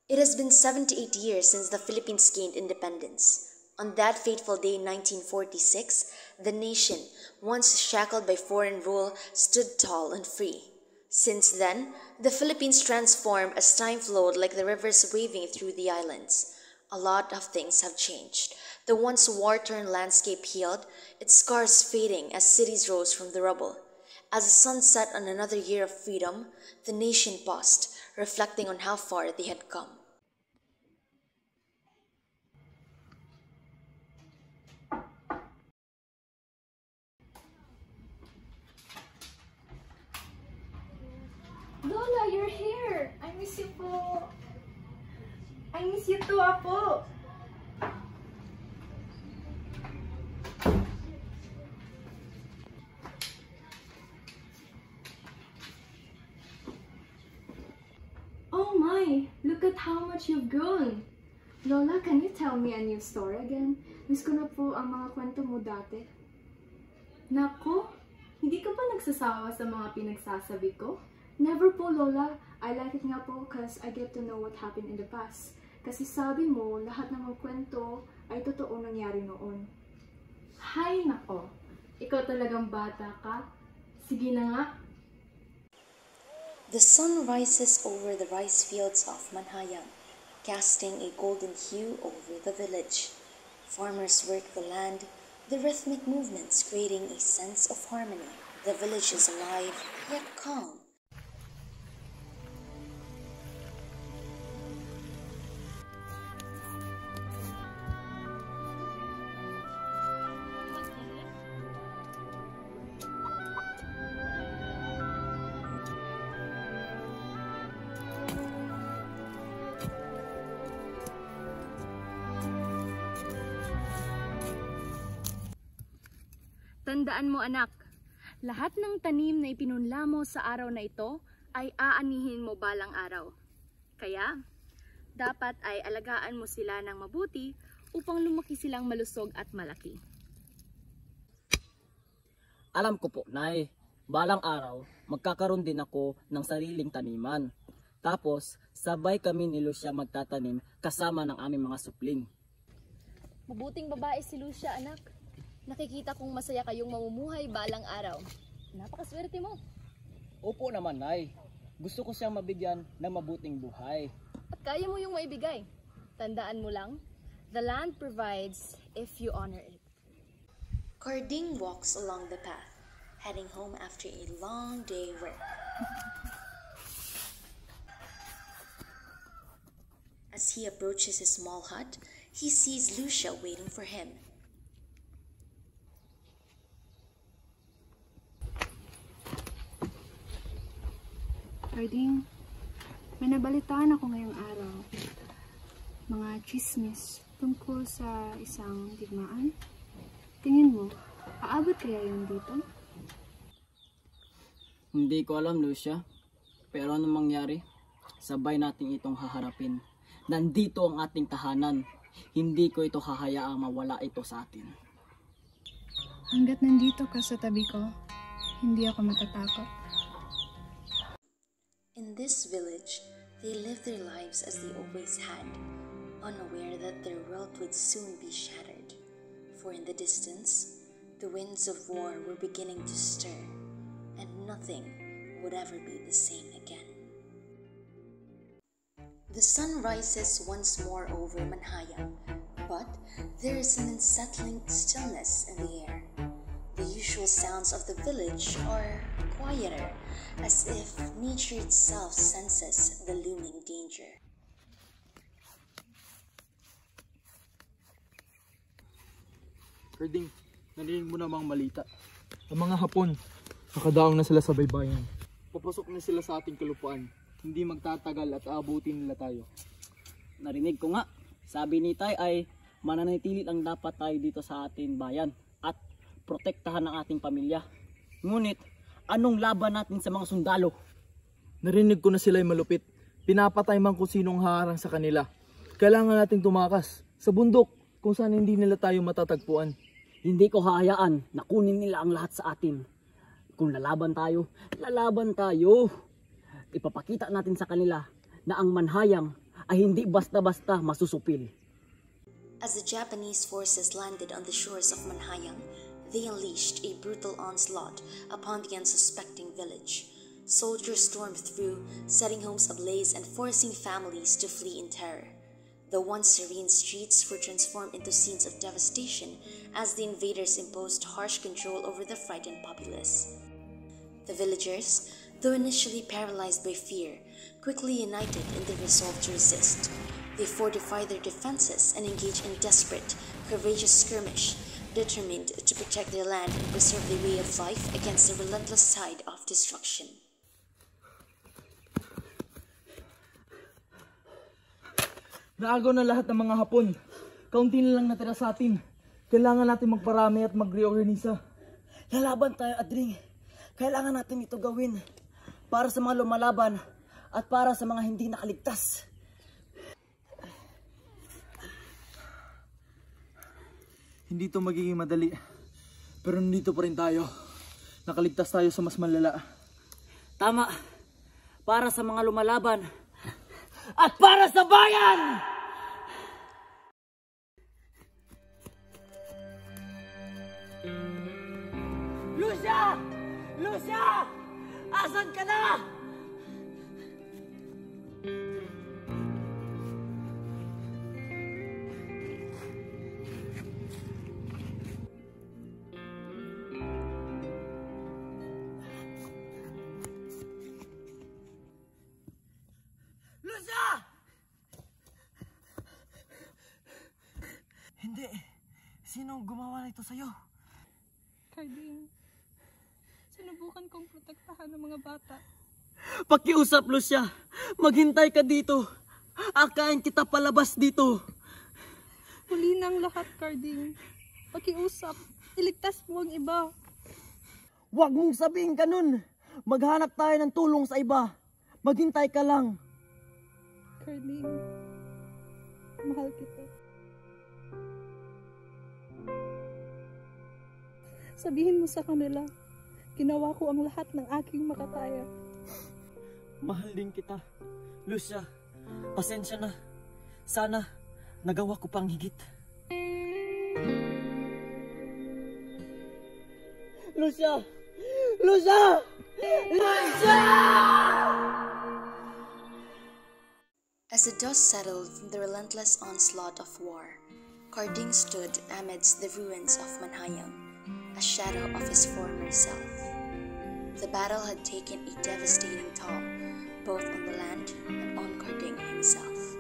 It has been 78 years since the Philippines gained independence. On that fateful day in 1946, the nation, once shackled by foreign rule, stood tall and free. Since then, the Philippines transformed as time flowed like the rivers waving through the islands. A lot of things have changed. The once war-torn landscape healed, its scars fading as cities rose from the rubble. As the sun set on another year of freedom, the nation paused, reflecting on how far they had come. Lola, you're here! I miss you po! I miss you too, Apo! Oh my! Look at how much you've grown! Lola, can you tell me a new story again? Miss ko na po ang mga kwento mo dati. Nako! Hindi ka ba nagsasawa sa mga pinagsasabi ko? Never po, Lola. I like it nga po because I get to know what happened in the past. Kasi sabi mo, lahat ng mga kwento ay totoo nangyari noon. Hay nako! Ikaw talagang bata ka. Sige na nga. The sun rises over the rice fields of Manhayang, casting a golden hue over the village. Farmers work the land, the rhythmic movements creating a sense of harmony. The village is alive, yet calm. Tandaan mo anak, lahat ng tanim na ipinunla mo sa araw na ito ay aanihin mo balang araw. Kaya, dapat ay alagaan mo sila ng mabuti upang lumaki silang malusog at malaki. Alam ko po, Nay, balang araw, magkakaroon din ako ng sariling taniman. Tapos, sabay kami ni Lucia magtatanim kasama ng aming mga supling. Mabuting babae si Lucia anak. Nakikita kong masaya kayong mamumuhay balang araw. Napakaswerte mo. Opo naman, Nay. Gusto ko siyang mabigyan ng mabuting buhay. At kaya mo yung maibigay. Tandaan mo lang, the land provides if you honor it. Carding walks along the path, heading home after a long day work. As he approaches his small hut, he sees Lucia waiting for him. Carding, may nabalitaan ako ngayong araw. Mga chismis tungkol sa isang digmaan. Tingin mo, aabot kaya yun dito? Hindi ko alam, Lucia. Pero anong mangyari? Sabay natin itong haharapin. Nandito ang ating tahanan. Hindi ko ito hahayaang mawala ito sa atin. Hanggat nandito ka sa tabi ko, hindi ako matatakot. In this village, they lived their lives as they always had, unaware that their world would soon be shattered. For in the distance, the winds of war were beginning to stir, and nothing would ever be the same again. The sun rises once more over Manhayang, but there is an unsettling stillness in the air. The usual sounds of the village are quieter, as if nature itself senses the looming danger. Carding, narinig mo namang malita. Ang mga Hapon, nakadaong na sila sa baybayin. Papasok na sila sa ating kalupaan. Hindi magtatagal at aabutin nila tayo. Narinig ko nga, sabi ni Tay ay mananatili lang dapat tayo dito sa ating bayan at protektahan ang ating pamilya. Ngunit, anong laban natin sa mga sundalo? Narinig ko na sila'y malupit. Pinapatay man kung sinong haharang sa kanila. Kailangan nating tumakas sa bundok kung saan hindi nila tayo matatagpuan. Hindi ko hahayaan na kunin nila ang lahat sa atin. Kung lalaban tayo, lalaban tayo. Ipapakita natin sa kanila na ang Manhayang ay hindi basta-basta masusupil. As the Japanese forces landed on the shores of Manhayang, they unleashed a brutal onslaught upon the unsuspecting village. Soldiers stormed through, setting homes ablaze and forcing families to flee in terror. The once serene streets were transformed into scenes of devastation as the invaders imposed harsh control over the frightened populace. The villagers, though initially paralyzed by fear, quickly united in their resolve to resist. They fortified their defenses and engaged in desperate, courageous skirmish, determined to protect their land and preserve their way of life against the relentless tide of destruction. Naagaw na lahat ng mga Hapon. Kaunti na lang natira sa atin. Kailangan natin magparami at mag-reorganiza. Lalaban tayo, Adring. Kailangan natin ito gawin para sa mga lumalaban at para sa mga hindi nakaligtas. Hindi ito magiging madali. Pero nandito pa rin tayo. Nakaligtas tayo sa mas malala. Tama. Para sa mga lumalaban at para sa bayan! Lucia! Lucia! Asan ka na? Lucia! Hindi. Sinong gumawa nito sa'yo? Carding, sinubukan kong protektahan ng mga bata. Pakiusap, Lucia. Maghintay ka dito. Akain kita palabas dito. Huli ng lahat, Carding. Pakiusap, iligtas mo ang iba. Huwag mong sabihin ganun. Maghanap tayo ng tulong sa iba. Maghintay ka lang. Carding, mahal kita. Sabihin mo sa kanila, ginawa ko ang lahat ng aking makakaya. Mahal din kita, Lucia. Pasensya na. Sana nagawa ko pang higit. Lucia! Lucia! Lucia! As the dust settled from the relentless onslaught of war, Carding stood amidst the ruins of Manhayang, a shadow of his former self. The battle had taken a devastating toll, both on the land and on Carding himself.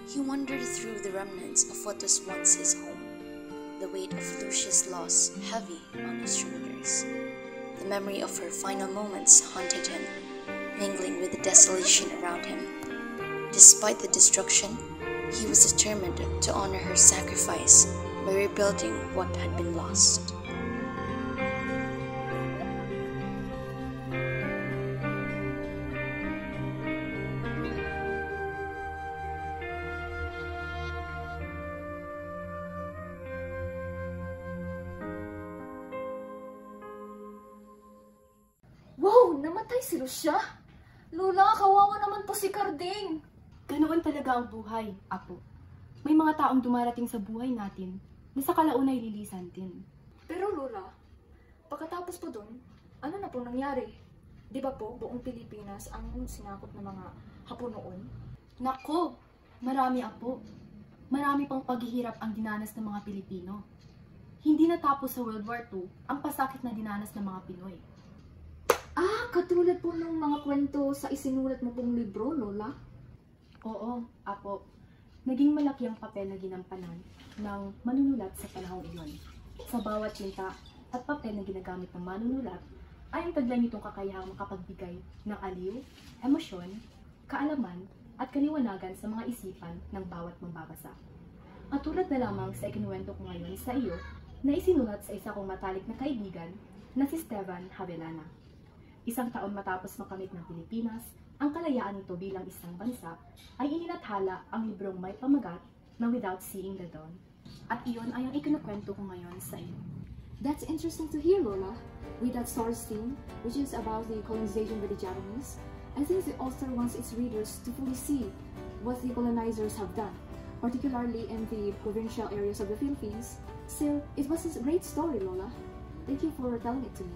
He wandered through the remnants of what was once his home, the weight of Lucia's loss heavy on his shoulders. The memory of her final moments haunted him, mingling with the desolation around him. Despite the destruction, he was determined to honor her sacrifice by rebuilding what had been lost. Wow! Namatay si Lucia! Lola, kawawa naman po si Carding! Ganoon talaga ang buhay, Apo. May mga taong dumarating sa buhay natin na sa kalaunay lilisan din. Pero Lola, pagkatapos po dun, ano na po nangyari? Di ba po buong Pilipinas ang sinakop ng mga Hapon noon? Nako! Marami, Apo. Marami pang paghihirap ang dinanas ng mga Pilipino. Hindi natapos sa World War II ang pasakit na dinanas ng mga Pinoy. Ah, katulad po ng mga kwento sa isinulat mo pong libro, Lola? Oo, Apo. Naging malaki ang papel na ginampanan ng manunulat sa panahong iyon. Sa bawat tinta at papel na ginagamit ng manunulat, ay ang taglay nitong kakayahang makapagbigay ng aliw, emosyon, kaalaman, at kaliwanagan sa mga isipan ng bawat mambabasa. At tulad na lamang sa ikinuwento ko ngayon sa iyo, na isinulat sa isa kong matalik na kaibigan na si Esteban Javellana. Isang taon matapos makamit ng Pilipinas, ang kalayaan nito bilang isang bansa, ay inilathala ang librong may pamagat na Without Seeing the Dawn. At iyon ay ang ikinukwento ko ngayon sa iyo. That's interesting to hear, Lola. With that source theme, which is about the colonization by the Japanese, I think the author wants its readers to fully see what the colonizers have done, particularly in the provincial areas of the Philippines. Still, it was a great story, Lola. Thank you for telling it to me.